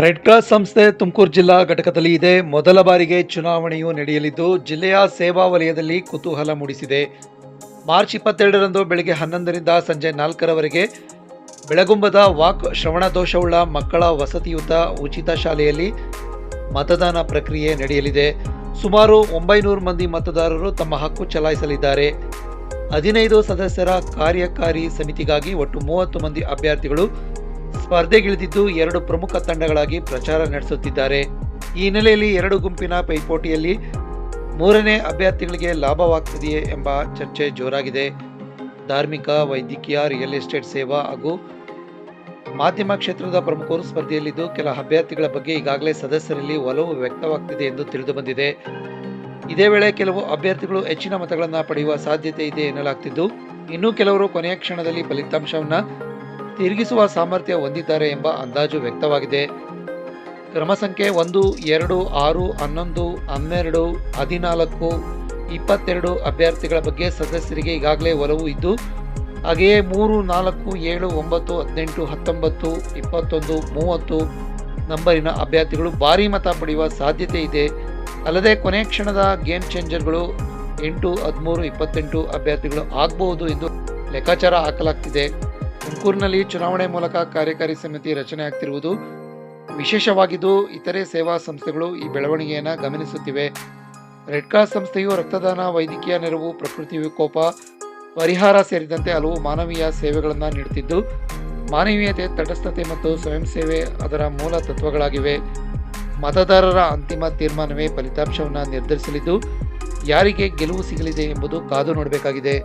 Red cross ಸಂಸ್ಥೆ ತುಮಕೂರು ಜಿಲ್ಲಾ ಘಟಕದಲ್ಲಿ ಇದೆ. ಮೊದಲ ಬಾರಿಗೆ ಚುನಾವಣೆಯು ನಡೆಯಲಿದ್ದು ಜಿಲ್ಲೆಯ ಸೇವಾ ವಲಯದಲ್ಲಿ ಕುತೂಹಲ ಮೂಡಿಸಿದೆ. ಮಾರ್ಚ್ 22ರಂದು ಬೆಳಗ್ಗೆ 11ರಿಂದ ಸಂಜೆ 4ರವರೆಗೆ ಬೆಳಗುಂಬದ ವಾಕ್ ಶ್ರವಣ ದೋಷವುಳ್ಳ ಮಕ್ಕಳ ವಸತಿಯುತ ಉಚಿತ ಶಾಲೆಯಲ್ಲಿ ಮತದಾನ ಪ್ರಕ್ರಿಯೆ ನಡೆಯಲಿದೆ. ಸುಮಾರು 900 ಮಂದಿ ಮತದಾರರು ತಮ್ಮ ಹಕ್ಕು ಚಲಾಯಿಸಲಿದ್ದಾರೆ. 15 ಸದಸ್ಯರ ಕಾರ್ಯಕಾರಿ ಸಮಿತಿಗಾಗಿ ಒಟ್ಟು 30 ಮಂದಿ ಅಭ್ಯರ್ಥಿಗಳು ಸ್ಪರ್ಧೆಗಿಳಿದಿದ್ದು 2 ಪ್ರಮುಖ ತಂಡಗಳಾಗಿ ಪ್ರಚಾರ ನಡೆಸುತ್ತಿದ್ದಾರೆ. ಈ ಹಿನ್ನೆಲೆಯಲ್ಲಿ 2 ಗುಂಪಿನ ಪೈಪೋಟಿಯಲ್ಲಿ 3ನೇ ಅಭ್ಯರ್ಥಿಗಳಿಗೆ ಲಾಭವಾಗ್ತಿದೆಯೇ ಎಂಬ ಚರ್ಚೆ ಜೋರಾಗಿದೆ. ಧಾರ್ಮಿಕ, ವೈದ್ಯಕೀಯ, ರಿಯಲ್ ಎಸ್ಟೇಟ್ ಸೇವಾ ಹಾಗೂ ಮಾಧ್ಯಮ ಕ್ಷೇತ್ರದ ಪ್ರಮುಖರು ಸ್ಪರ್ಧೆಯಲ್ಲಿದ್ದು, ಕೆಲ ಅಭ್ಯರ್ಥಿಗಳ ಬಗ್ಗೆ ಈಗಾಗಲೇ ಸದಸ್ಯರಲ್ಲಿ ಒಲವು ವ್ಯಕ್ತವಾಗ್ತಿದೆ ಎಂದು ತಿಳಿದುಬಂದಿದೆ. ಇದೇ ವೇಳೆ ಕೆಲವು ಅಭ್ಯರ್ಥಿಗಳು ಹೆಚ್ಚಿನ ಮತಗಳನ್ನು ಪಡೆಯುವ ಸಾಧ್ಯತೆ ಇದೆ ಎನ್ನಲಾಗ್ತಿದ್ದು, ಇನ್ನು ಕೆಲವರು ಕೊನೆಯ ಕ್ಷಣದಲ್ಲಿ ಫಲಿತಾಂಶವನ್ನು ತಿರುಗಿಸುವ ಸಾಮರ್ಥ್ಯ ಹೊಂದಿದ್ದಾರೆ ಎಂಬ ಅಂದಾಜು ವ್ಯಕ್ತವಾಗಿದೆ. ಕ್ರಮ ಸಂಖ್ಯೆ 1, 2, 6, 11, 12, 14, 22 ಅಭ್ಯರ್ಥಿಗಳ ಬಗ್ಗೆ ಸದಸ್ಯರಿಗೆ ಈಗಾಗಲೇ ಒಲವು ಇದ್ದು, ಹಾಗೆಯೇ 3, 4, 7, 9, 18, 19, 21, 30 ನಂಬರಿನ ಅಭ್ಯರ್ಥಿಗಳು ಭಾರೀ ಮತ ಪಡೆಯುವ ಸಾಧ್ಯತೆ ಇದೆ. ಅಲ್ಲದೆ ಕೊನೆಯ ಕ್ಷಣದ ಗೇಮ್ ಚೇಂಜರ್ಗಳು 8, 13, 28 ಅಭ್ಯರ್ಥಿಗಳು ಆಗಬಹುದು ಎಂದು ಲೆಕ್ಕಾಚಾರ ಹಾಕಲಾಗ್ತಿದೆ. ತುಮಕೂರಿನಲ್ಲಿ ಚುನಾವಣೆ ಮೂಲಕ ಕಾರ್ಯಕಾರಿ ಸಮಿತಿ ರಚನೆ ಆಗ್ತಿರುವುದು ವಿಶೇಷವಾಗಿದ್ದು, ಇತರೆ ಸೇವಾ ಸಂಸ್ಥೆಗಳು ಈ ಬೆಳವಣಿಗೆಯನ್ನು ಗಮನಿಸುತ್ತಿವೆ. ರೆಡ್ ಕ್ರಾಸ್ ಸಂಸ್ಥೆಯು ರಕ್ತದಾನ, ವೈದ್ಯಕೀಯ ನೆರವು, ಪ್ರಕೃತಿ ವಿಕೋಪ ಪರಿಹಾರ ಸೇರಿದಂತೆ ಹಲವು ಮಾನವೀಯ ಸೇವೆಗಳನ್ನು ನೀಡುತ್ತಿದ್ದು, ಮಾನವೀಯತೆ, ತಟಸ್ಥತೆ ಮತ್ತು ಸ್ವಯಂ ಸೇವೆ ಅದರ ಮೂಲ ತತ್ವಗಳಾಗಿವೆ. ಮತದಾರರ ಅಂತಿಮ ತೀರ್ಮಾನವೇ ಫಲಿತಾಂಶವನ್ನು ನಿರ್ಧರಿಸಲಿದ್ದು, ಯಾರಿಗೆ ಗೆಲುವು ಸಿಗಲಿದೆ ಎಂಬುದು ಕಾದು ನೋಡಬೇಕಾಗಿದೆ.